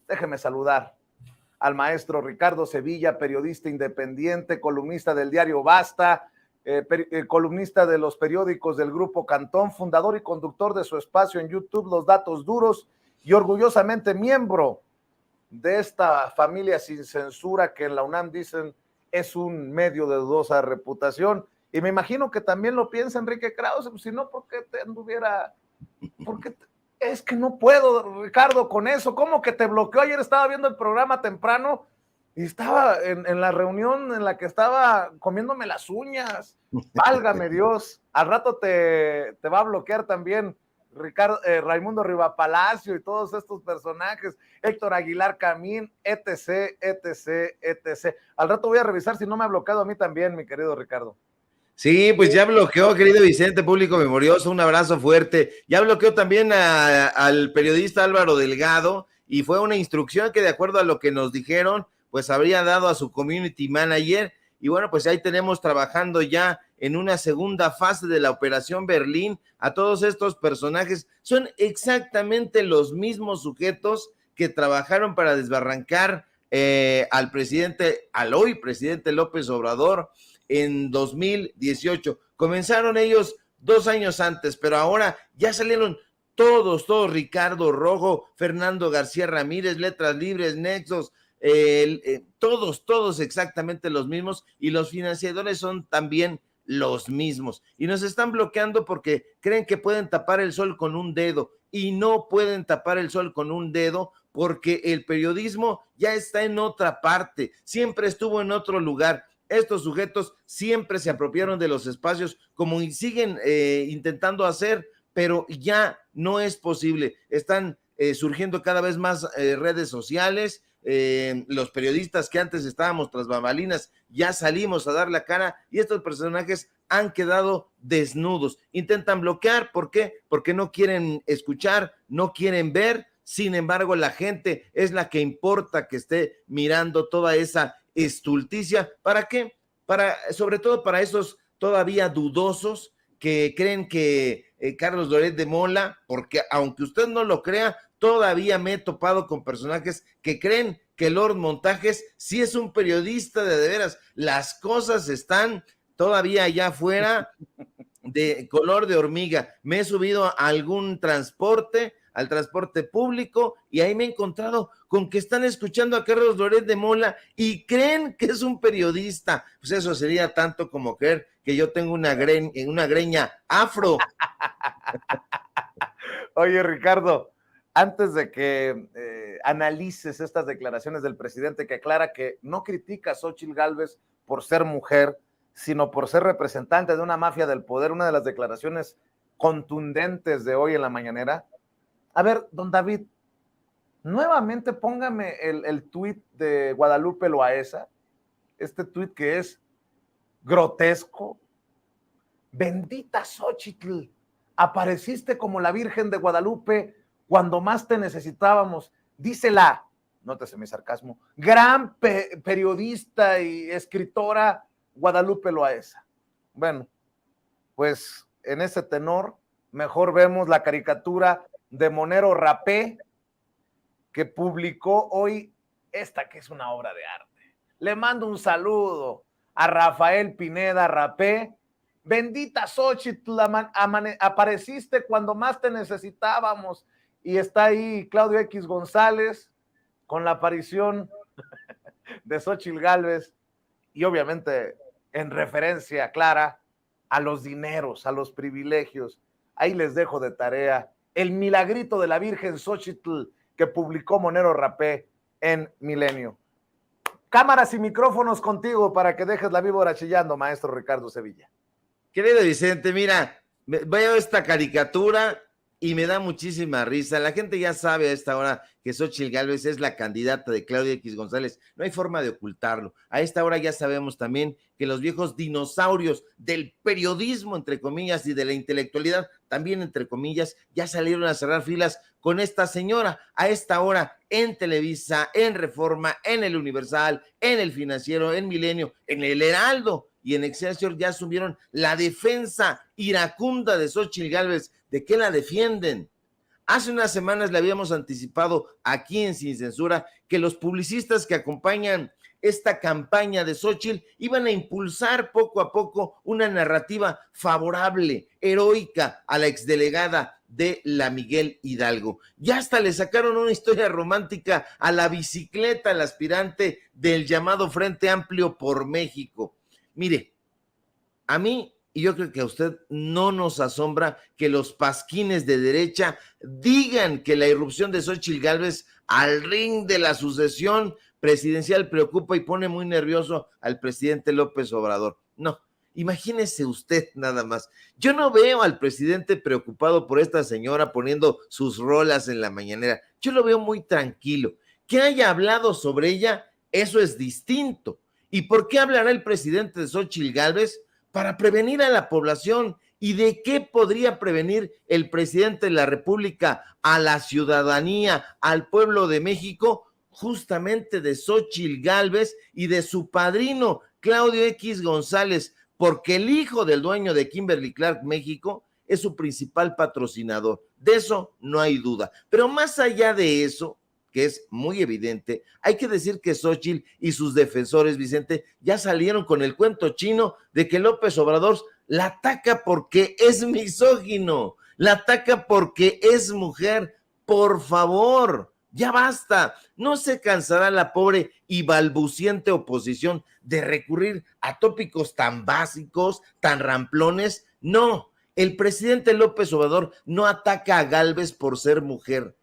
déjeme saludar al maestro Ricardo Sevilla, periodista independiente, columnista del diario Basta, columnista de los periódicos del Grupo Cantón, fundador y conductor de su espacio en YouTube, Los Datos Duros, y orgullosamente miembro de esta familia sin censura que en la UNAM dicen es un medio de dudosa reputación. Y me imagino que también lo piensa Enrique Krause, pues si no, ¿por qué te anduviera? Es que no puedo, Ricardo, con eso. ¿Cómo que te bloqueó? Ayer estaba viendo el programa temprano y estaba en la reunión en la que estaba comiéndome las uñas. Válgame Dios. Al rato te va a bloquear también Raimundo Rivapalacio y todos estos personajes, Héctor Aguilar Camín, etc, etc, etc. Al rato voy a revisar si no me ha bloqueado a mí también, mi querido Ricardo. Sí, pues ya bloqueó, querido Vicente, público memorioso, un abrazo fuerte. Ya bloqueó también al periodista Álvaro Delgado y fue una instrucción que de acuerdo a lo que nos dijeron, pues habría dado a su community manager. Y bueno, pues ahí tenemos trabajando ya en una segunda fase de la Operación Berlín a todos estos personajes. Son exactamente los mismos sujetos que trabajaron para desbarrancar al hoy presidente López Obrador en 2018. Comenzaron ellos 2 años antes, pero ahora ya salieron todos, Ricardo Rojo, Fernando García Ramírez, Letras Libres, Nexos, todos exactamente los mismos, y los financiadores son también los mismos, y nos están bloqueando porque creen que pueden tapar el sol con un dedo, y no pueden tapar el sol con un dedo, porque el periodismo ya está en otra parte, siempre estuvo en otro lugar. Estos sujetos siempre se apropiaron de los espacios, como siguen intentando hacer, pero ya no es posible. Están surgiendo cada vez más redes sociales. Los periodistas que antes estábamos tras bambalinas ya salimos a dar la cara, y estos personajes han quedado desnudos. Intentan bloquear, ¿por qué? Porque no quieren escuchar, no quieren ver. Sin embargo, la gente es la que importa que esté mirando toda esa estulticia. ¿Para qué? Sobre todo para esos todavía dudosos que creen que Carlos Loret de Mola, porque aunque usted no lo crea, todavía me he topado con personajes que creen que Lord Montajes sí es un periodista de veras. Las cosas están todavía allá afuera de color de hormiga. Me he subido a algún transporte, al transporte público, y ahí me he encontrado con que están escuchando a Carlos Loret de Mola y creen que es un periodista. Pues eso sería tanto como creer que yo tengo una greña afro. Oye, Ricardo, antes de que analices estas declaraciones del presidente, que aclara que no critica a Xóchitl Gálvez por ser mujer, sino por ser representante de una mafia del poder, una de las declaraciones contundentes de hoy en la mañanera. A ver, don David, nuevamente póngame el tuit de Guadalupe Loaesa, este tuit que es grotesco. Bendita Xóchitl, apareciste como la Virgen de Guadalupe cuando más te necesitábamos. Dísela, nótese mi sarcasmo, gran periodista y escritora Guadalupe Loaesa. Bueno, pues en ese tenor, mejor vemos la caricatura de Monero Rapé, que publicó hoy esta que es una obra de arte. Le mando un saludo a Rafael Pineda Rapé. Bendita Xóchitl, apareciste cuando más te necesitábamos. Y está ahí Claudio X González con la aparición de Xóchitl Gálvez, y obviamente en referencia clara a los dineros, a los privilegios. Ahí les dejo de tarea el milagrito de la Virgen Xóchitl que publicó Monero Rapé en Milenio. Cámaras y micrófonos contigo para que dejes la víbora chillando, maestro Ricardo Sevilla. Querido Vicente, mira, veo esta caricatura y me da muchísima risa. La gente ya sabe a esta hora que Xóchitl Gálvez es la candidata de Claudio X González. No hay forma de ocultarlo. A esta hora ya sabemos también que los viejos dinosaurios del periodismo, entre comillas, y de la intelectualidad, también entre comillas, ya salieron a cerrar filas con esta señora. A esta hora en Televisa, en Reforma, en El Universal, en El Financiero, en Milenio, en El Heraldo y en Excelsior ya asumieron la defensa iracunda de Xóchitl Gálvez. ¿De qué la defienden? Hace unas semanas le habíamos anticipado aquí en Sin Censura que los publicistas que acompañan esta campaña de Xóchitl iban a impulsar poco a poco una narrativa favorable, heroica a la exdelegada de la Miguel Hidalgo. Ya hasta le sacaron una historia romántica a la bicicleta, al aspirante del llamado Frente Amplio por México. Mire, a mí, y yo creo que a usted no nos asombra que los pasquines de derecha digan que la irrupción de Xóchitl Gálvez al ring de la sucesión presidencial preocupa y pone muy nervioso al presidente López Obrador. No, imagínese usted nada más. Yo no veo al presidente preocupado por esta señora poniendo sus rolas en la mañanera. Yo lo veo muy tranquilo. Que haya hablado sobre ella, eso es distinto. ¿Y por qué hablará el presidente de Xóchitl Gálvez? Para prevenir a la población. ¿Y de qué podría prevenir el presidente de la República a la ciudadanía, al pueblo de México? Justamente de Xóchitl Gálvez y de su padrino, Claudio X González, porque el hijo del dueño de Kimberly-Clark México es su principal patrocinador. De eso no hay duda. Pero más allá de eso, que es muy evidente, hay que decir que Xóchitl y sus defensores, Vicente, ya salieron con el cuento chino de que López Obrador la ataca porque es misógino, la ataca porque es mujer. Por favor, ya basta. No se cansará la pobre y balbuciente oposición de recurrir a tópicos tan básicos, tan ramplones. No, el presidente López Obrador no ataca a Gálvez por ser mujer.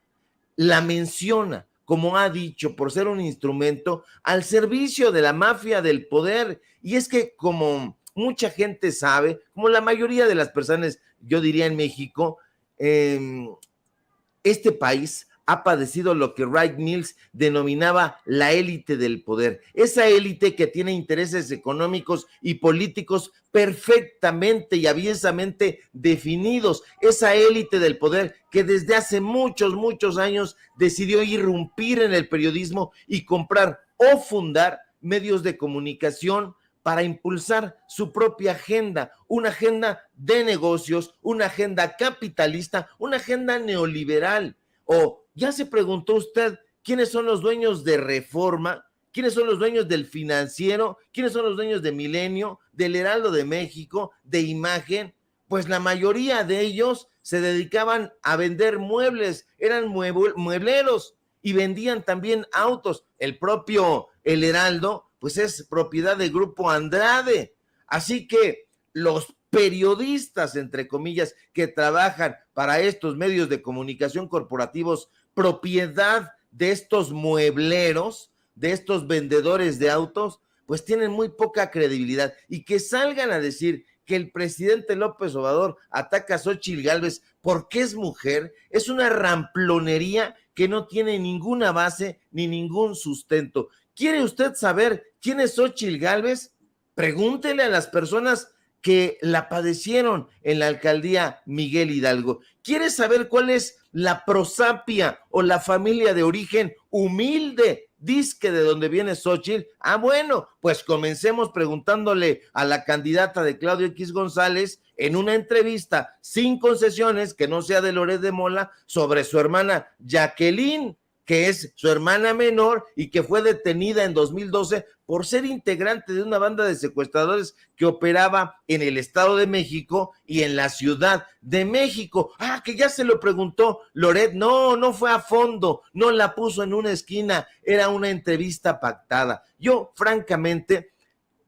La menciona, como ha dicho, por ser un instrumento al servicio de la mafia del poder. Y es que, como mucha gente sabe, como la mayoría de las personas, yo diría en México, este país ha padecido lo que Wright Mills denominaba la élite del poder, esa élite que tiene intereses económicos y políticos perfectamente y aviesamente definidos, esa élite del poder que desde hace muchos años decidió irrumpir en el periodismo y comprar o fundar medios de comunicación para impulsar su propia agenda, una agenda de negocios, una agenda capitalista, una agenda neoliberal. O ya se preguntó usted quiénes son los dueños de Reforma, quiénes son los dueños del Financiero, quiénes son los dueños de Milenio, del Heraldo de México, de Imagen. Pues la mayoría de ellos se dedicaban a vender muebles, eran muebleros y vendían también autos. El propio El Heraldo, pues es propiedad del Grupo Andrade. Así que los periodistas, entre comillas, que trabajan para estos medios de comunicación corporativos, propiedad de estos muebleros, de estos vendedores de autos, pues tienen muy poca credibilidad. Y que salgan a decir que el presidente López Obrador ataca a Xóchitl Gálvez porque es mujer, es una ramplonería que no tiene ninguna base ni ningún sustento. ¿Quiere usted saber quién es Xóchitl Gálvez? Pregúntele a las personas que la padecieron en la alcaldía Miguel Hidalgo. ¿Quiere saber cuál es la prosapia o la familia de origen humilde, disque de donde viene Xóchitl? Ah, bueno, pues comencemos preguntándole a la candidata de Claudio X González en una entrevista sin concesiones, que no sea de Loret de Mola, sobre su hermana Jacqueline, que es su hermana menor y que fue detenida en 2012 por ser integrante de una banda de secuestradores que operaba en el Estado de México y en la Ciudad de México. Ah, que ya se lo preguntó Loret. No, no fue a fondo, no la puso en una esquina, era una entrevista pactada. Yo, francamente,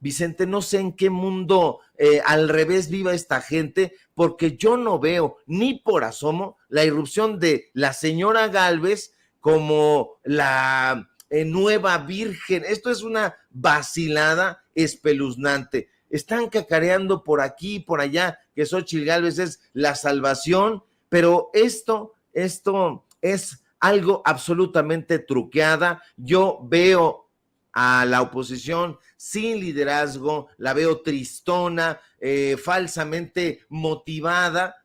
Vicente, no sé en qué mundo al revés viva esta gente, porque yo no veo ni por asomo la irrupción de la señora Gálvez como la nueva virgen. Esto es una vacilada espeluznante. Están cacareando por aquí y por allá que Xóchitl Gálvez es la salvación, pero esto es algo absolutamente truqueada. Yo veo a la oposición sin liderazgo, la veo tristona, falsamente motivada.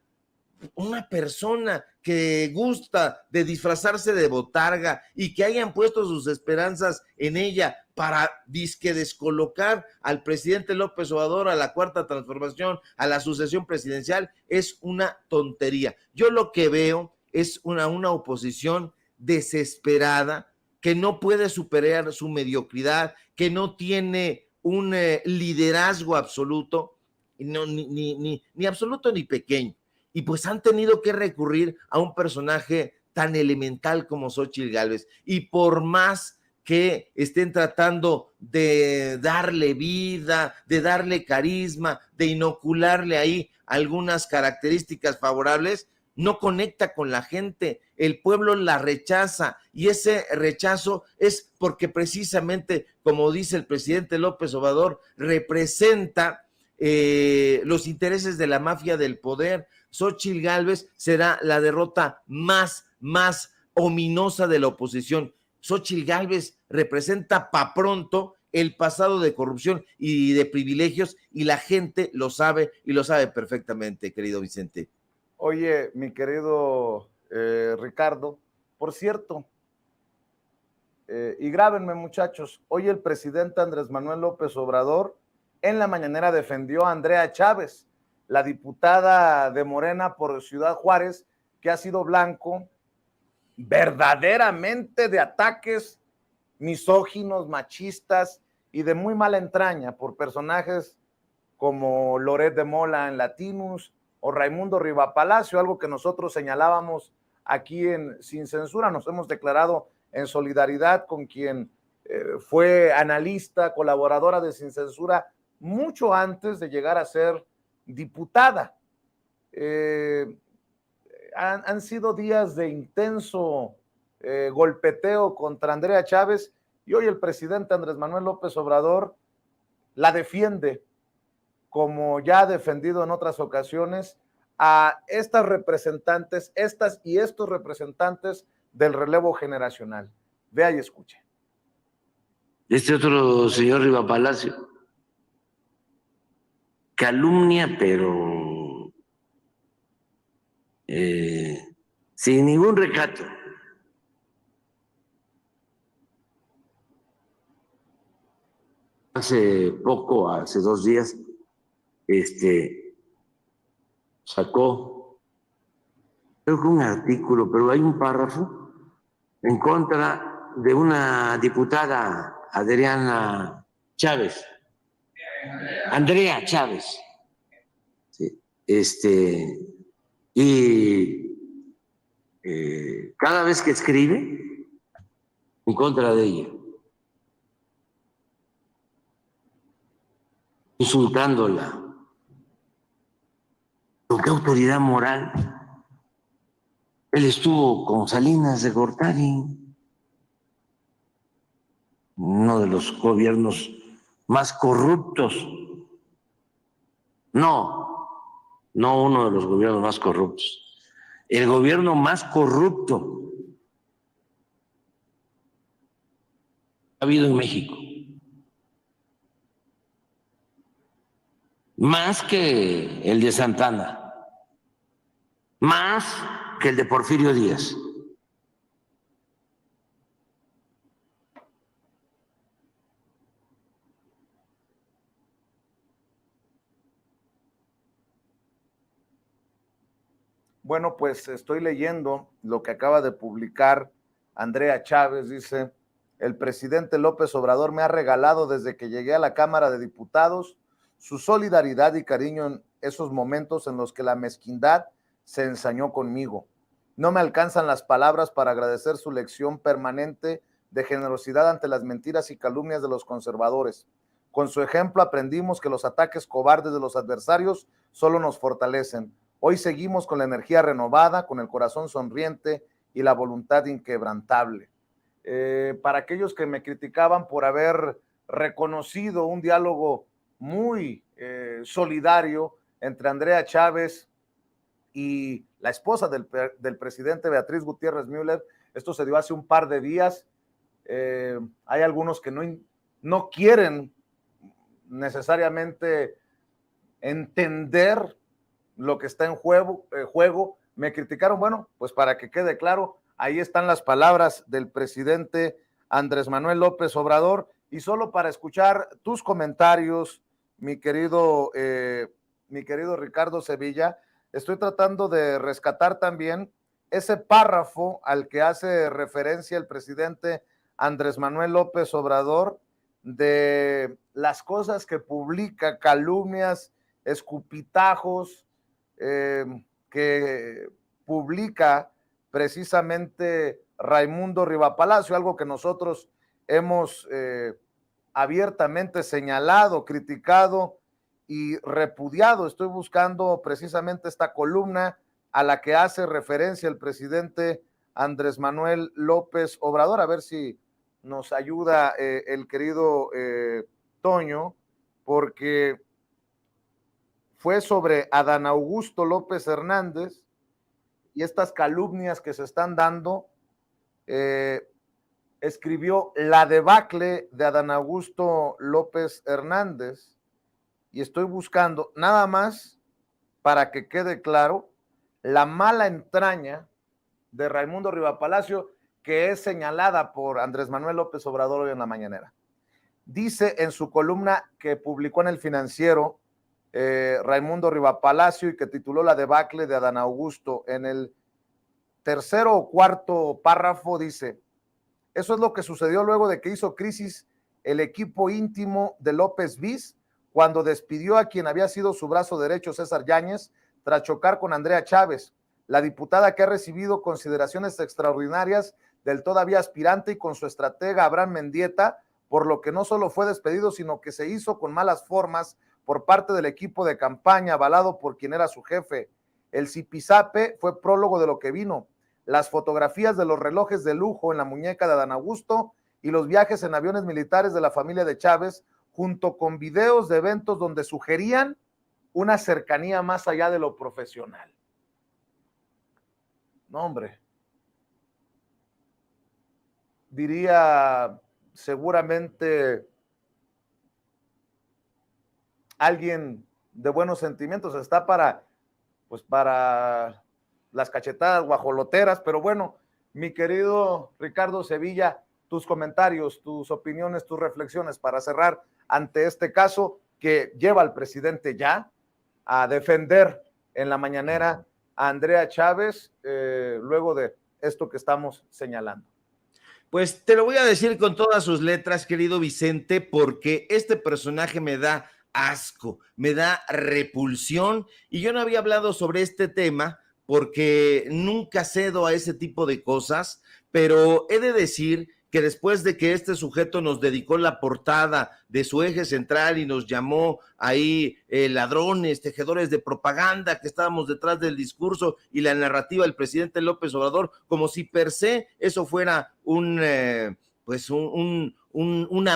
Una persona que gusta de disfrazarse de botarga y que hayan puesto sus esperanzas en ella para disque descolocar al presidente López Obrador, a la Cuarta Transformación, a la sucesión presidencial, es una tontería. Yo lo que veo es una oposición desesperada, que no puede superar su mediocridad, que no tiene un liderazgo absoluto, no, ni absoluto ni pequeño. Y pues han tenido que recurrir a un personaje tan elemental como Xóchitl Gálvez. Y por más que estén tratando de darle vida, de darle carisma, de inocularle ahí algunas características favorables, no conecta con la gente, el pueblo la rechaza, y ese rechazo es porque precisamente, como dice el presidente López Obrador, representa los intereses de la mafia del poder. Xóchitl Gálvez será la derrota más ominosa de la oposición. Xóchitl Gálvez representa pa' pronto el pasado de corrupción y de privilegios, y la gente lo sabe, y lo sabe perfectamente, querido Vicente. Oye, mi querido Ricardo, por cierto, y grábenme muchachos, hoy el presidente Andrés Manuel López Obrador en la mañanera defendió a Andrea Chávez, la diputada de Morena por Ciudad Juárez, que ha sido blanco verdaderamente de ataques misóginos, machistas y de muy mala entraña por personajes como Loret de Mola en Latinus o Raimundo Rivapalacio, algo que nosotros señalábamos aquí en Sin Censura. Nos hemos declarado en solidaridad con quien fue analista, colaboradora de Sin Censura, mucho antes de llegar a ser diputada. Han sido días de intenso golpeteo contra Andrea Chávez, y hoy el presidente Andrés Manuel López Obrador la defiende, como ya ha defendido en otras ocasiones a estas representantes, estas y estos representantes del relevo generacional. Vea y escuche. Este otro señor Rivapalacio calumnia, pero sin ningún recato. Hace poco, hace 2 días, sacó, creo que un artículo, pero hay un párrafo en contra de una diputada, Adriana Chávez, Andrea Chávez, sí, y cada vez que escribe en contra de ella, insultándola, ¿con qué autoridad moral? Él estuvo con Salinas de Gortari, uno de los gobiernos más corruptos. No uno de los gobiernos más corruptos. El gobierno más corrupto ha habido en México. Más que el de Santana, más que el de Porfirio Díaz. Bueno, pues estoy leyendo lo que acaba de publicar Andrea Chávez. Dice: el presidente López Obrador me ha regalado desde que llegué a la Cámara de Diputados su solidaridad y cariño en esos momentos en los que la mezquindad se ensañó conmigo. No me alcanzan las palabras para agradecer su lección permanente de generosidad ante las mentiras y calumnias de los conservadores. Con su ejemplo aprendimos que los ataques cobardes de los adversarios solo nos fortalecen. Hoy seguimos con la energía renovada, con el corazón sonriente y la voluntad inquebrantable. Para aquellos que me criticaban por haber reconocido un diálogo muy solidario entre Andrea Chávez y la esposa del presidente, Beatriz Gutiérrez Müller, esto se dio hace un par de días. Hay algunos que no quieren necesariamente entender lo que está en juego. Me criticaron. Bueno, pues para que quede claro, ahí están las palabras del presidente Andrés Manuel López Obrador. Y solo para escuchar tus comentarios, mi querido Ricardo Sevilla, estoy tratando de rescatar también ese párrafo al que hace referencia el presidente Andrés Manuel López Obrador de las cosas que publica, calumnias, escupitajos, que publica precisamente Raimundo Rivapalacio, algo que nosotros hemos abiertamente señalado, criticado y repudiado. Estoy buscando precisamente esta columna a la que hace referencia el presidente Andrés Manuel López Obrador, a ver si nos ayuda el querido Toño, porque fue sobre Adán Augusto López Hernández y estas calumnias que se están dando. Escribió La debacle de Adán Augusto López Hernández, y estoy buscando nada más para que quede claro la mala entraña de Raimundo Rivapalacio, que es señalada por Andrés Manuel López Obrador hoy en la mañanera. Dice en su columna que publicó en El Financiero Raimundo Rivapalacio y que tituló La debacle de Adán Augusto, en el tercero o cuarto párrafo dice: eso es lo que sucedió luego de que hizo crisis el equipo íntimo de López Viz cuando despidió a quien había sido su brazo derecho, César Yáñez, tras chocar con Andrea Chávez, la diputada que ha recibido consideraciones extraordinarias del todavía aspirante y con su estratega Abraham Mendieta, por lo que no solo fue despedido, sino que se hizo con malas formas por parte del equipo de campaña avalado por quien era su jefe. El zipizape fue prólogo de lo que vino. Las fotografías de los relojes de lujo en la muñeca de Adán Augusto y los viajes en aviones militares de la familia de Chávez, junto con videos de eventos donde sugerían una cercanía más allá de lo profesional. No, hombre. Diría seguramente alguien de buenos sentimientos, está para las cachetadas guajoloteras, pero bueno, mi querido Ricardo Sevilla, tus comentarios, tus opiniones, tus reflexiones para cerrar ante este caso que lleva al presidente ya a defender en la mañanera a Andrea Chávez, luego de esto que estamos señalando. Pues te lo voy a decir con todas sus letras, querido Vicente, porque este personaje me da asco, me da repulsión, y yo no había hablado sobre este tema porque nunca cedo a ese tipo de cosas, pero he de decir que después de que este sujeto nos dedicó la portada de su eje central y nos llamó ahí ladrones, tejedores de propaganda, que estábamos detrás del discurso y la narrativa del presidente López Obrador, como si per se eso fuera una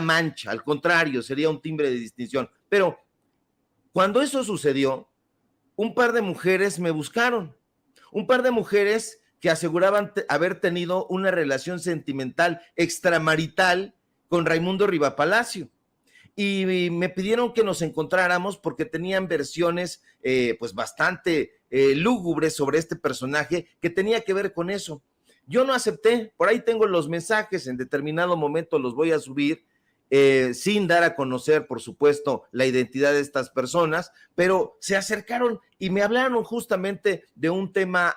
mancha, al contrario, sería un timbre de distinción. Pero cuando eso sucedió, un par de mujeres me buscaron, un par de mujeres que aseguraban haber tenido una relación sentimental extramarital con Raimundo Rivapalacio, y me pidieron que nos encontráramos porque tenían versiones pues bastante lúgubres sobre este personaje que tenía que ver con eso. Yo no acepté, por ahí tengo los mensajes, en determinado momento los voy a subir, sin dar a conocer, por supuesto, la identidad de estas personas, pero se acercaron y me hablaron justamente de un tema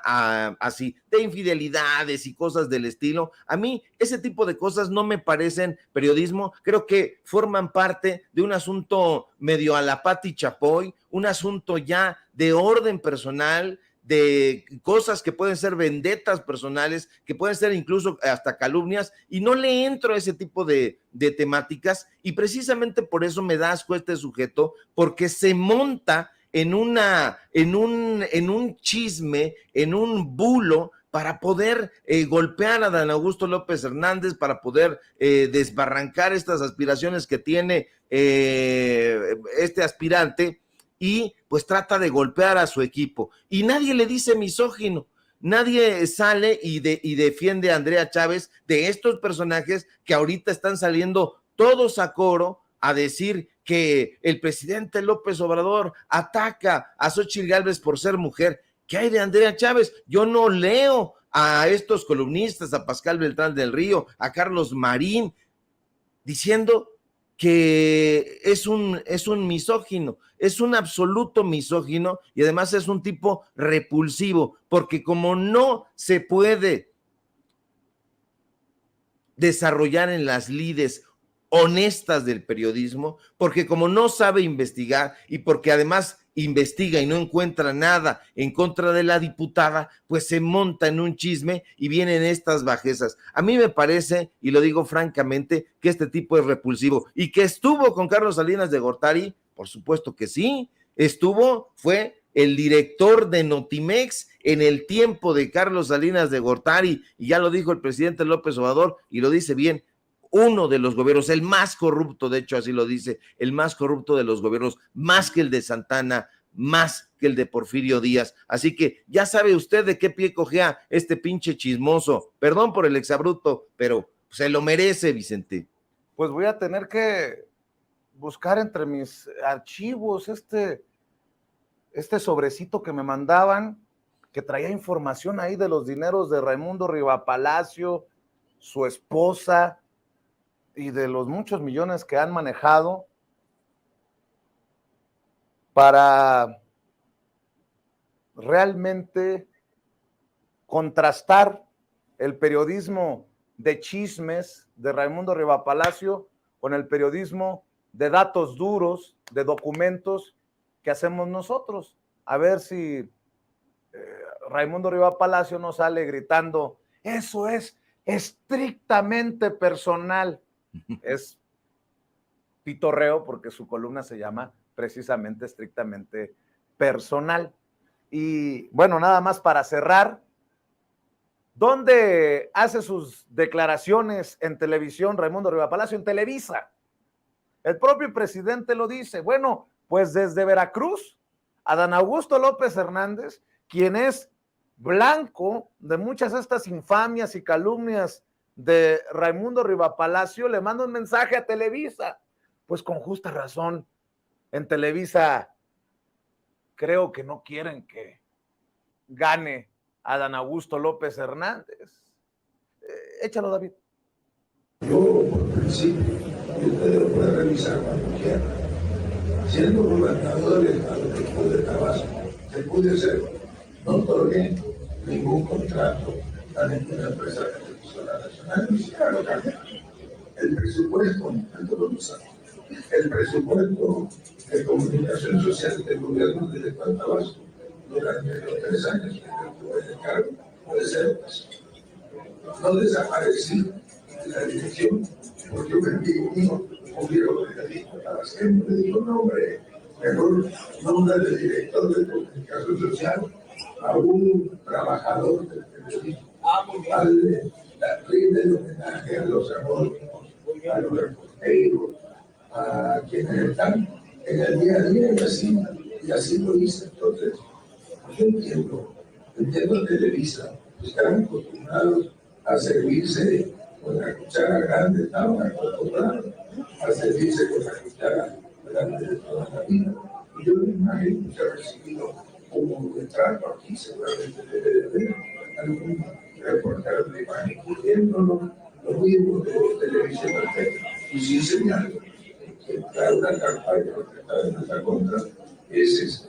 así, de infidelidades y cosas del estilo. A mí ese tipo de cosas no me parecen periodismo, creo que forman parte de un asunto medio a la Pati Chapoy, un asunto ya de orden personal, de cosas que pueden ser vendetas personales, que pueden ser incluso hasta calumnias, y no le entro a ese tipo de temáticas, y precisamente por eso me da asco este sujeto, porque se monta en un chisme, en un bulo, para poder golpear a Adán Augusto López Hernández, para poder desbarrancar estas aspiraciones que tiene este aspirante, y pues trata de golpear a su equipo, y nadie le dice misógino, nadie sale y defiende a Andrea Chávez, de estos personajes que ahorita están saliendo todos a coro a decir que el presidente López Obrador ataca a Xóchitl Gálvez por ser mujer. ¿Qué hay de Andrea Chávez? Yo no leo a estos columnistas, a Pascal Beltrán del Río, a Carlos Marín, diciendo que es un misógino, es un absoluto misógino y además es un tipo repulsivo, porque como no se puede desarrollar en las lides honestas del periodismo, porque como no sabe investigar y porque además investiga y no encuentra nada en contra de la diputada, pues se monta en un chisme y vienen estas bajezas. A mí me parece, y lo digo francamente, que este tipo es repulsivo y que estuvo con Carlos Salinas de Gortari, por supuesto que sí, fue el director de Notimex en el tiempo de Carlos Salinas de Gortari, y ya lo dijo el presidente López Obrador, y lo dice bien, uno de los gobiernos, el más corrupto, de hecho así lo dice, el más corrupto de los gobiernos, más que el de Santana, más que el de Porfirio Díaz. Así que ya sabe usted de qué pie cojea este pinche chismoso. Perdón por el exabrupto, pero se lo merece, Vicente. Pues voy a tener que buscar entre mis archivos este sobrecito que me mandaban, que traía información ahí de los dineros de Raimundo Rivapalacio, su esposa, y de los muchos millones que han manejado para realmente contrastar el periodismo de chismes de Raimundo Rivapalacio con el periodismo de datos duros, de documentos que hacemos nosotros. A ver si Raimundo Rivapalacio no sale gritando, eso es estrictamente personal. Es pitorreo porque su columna se llama precisamente estrictamente personal. Y bueno, nada más para cerrar, ¿dónde hace sus declaraciones en televisión Raimundo Rivapalacio? En Televisa. El propio presidente lo dice. Bueno, pues desde Veracruz, Adán Augusto López Hernández, quien es blanco de muchas de estas infamias y calumnias de Raimundo Rivapalacio, le manda un mensaje a Televisa. Pues con justa razón, en Televisa creo que no quieren que gane Adán Augusto López Hernández. Échalo, David. Yo, por principio, y usted lo puede revisar cuando quiera, siendo gobernador del estado de Tabasco, se puede hacer, no otorgué ningún contrato a ninguna empresa de televisora nacional, ni siquiera local. El presupuesto, el presupuesto de comunicación social del gobierno del estado de Tabasco durante los 3 años que yo tuve el cargo puede ser no desaparecí de la dirección, porque un amigo mío, un viejo periodista tabasqueño, me dijo, no hombre, mejor nombra de director de comunicación social a un trabajador del periodismo, rinde el homenaje a los anónimos, a los reporteros, a quienes están en el día a día, y así lo hice. Entonces, yo entiendo Televisa, están acostumbrados a servirse con la cuchara grande, estaban acostumbrados a servirse con la cuchara grande de toda la vida. Y yo me imagino que ha recibido un retrato aquí, seguramente debe de ver algún reportero de imagen pidiéndolo, lo mismo de televisión perfecta. Y sí señalo que para una campaña que está en nuestra contra es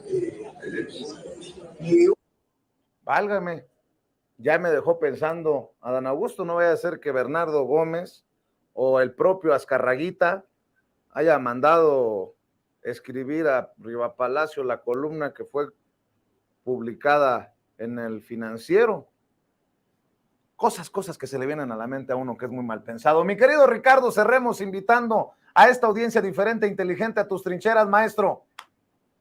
televisión. Válgame. Ya me dejó pensando, Adán Augusto, no vaya a ser que Bernardo Gómez o el propio Azcarraguita haya mandado escribir a Rivapalacio la columna que fue publicada en el Financiero. Cosas que se le vienen a la mente a uno que es muy mal pensado. Mi querido Ricardo, cerremos invitando a esta audiencia diferente e inteligente a tus trincheras, maestro.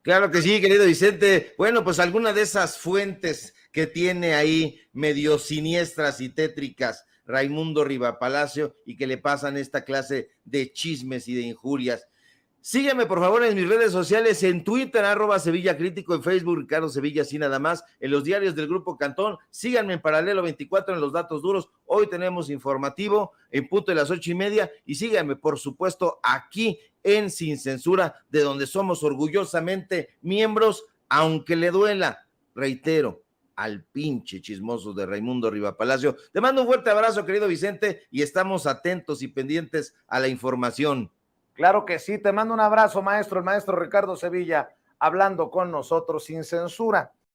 Claro que sí, querido Vicente. Bueno, pues alguna de esas fuentes que tiene ahí medio siniestras y tétricas Raimundo Rivapalacio y que le pasan esta clase de chismes y de injurias. Sígueme, por favor, en mis redes sociales, en Twitter, @SevillaCrítico, en Facebook, Ricardo Sevilla, así nada más, en los diarios del Grupo Cantón. Síganme en Paralelo 24 en los datos duros. Hoy tenemos informativo en punto de las 8:30 y síganme, por supuesto, aquí en Sin Censura, de donde somos orgullosamente miembros, aunque le duela, reitero, al pinche chismoso de Raimundo Rivapalacio. Te mando un fuerte abrazo, querido Vicente, y estamos atentos y pendientes a la información. Claro que sí, te mando un abrazo, maestro, el maestro Ricardo Sevilla, hablando con nosotros sin censura.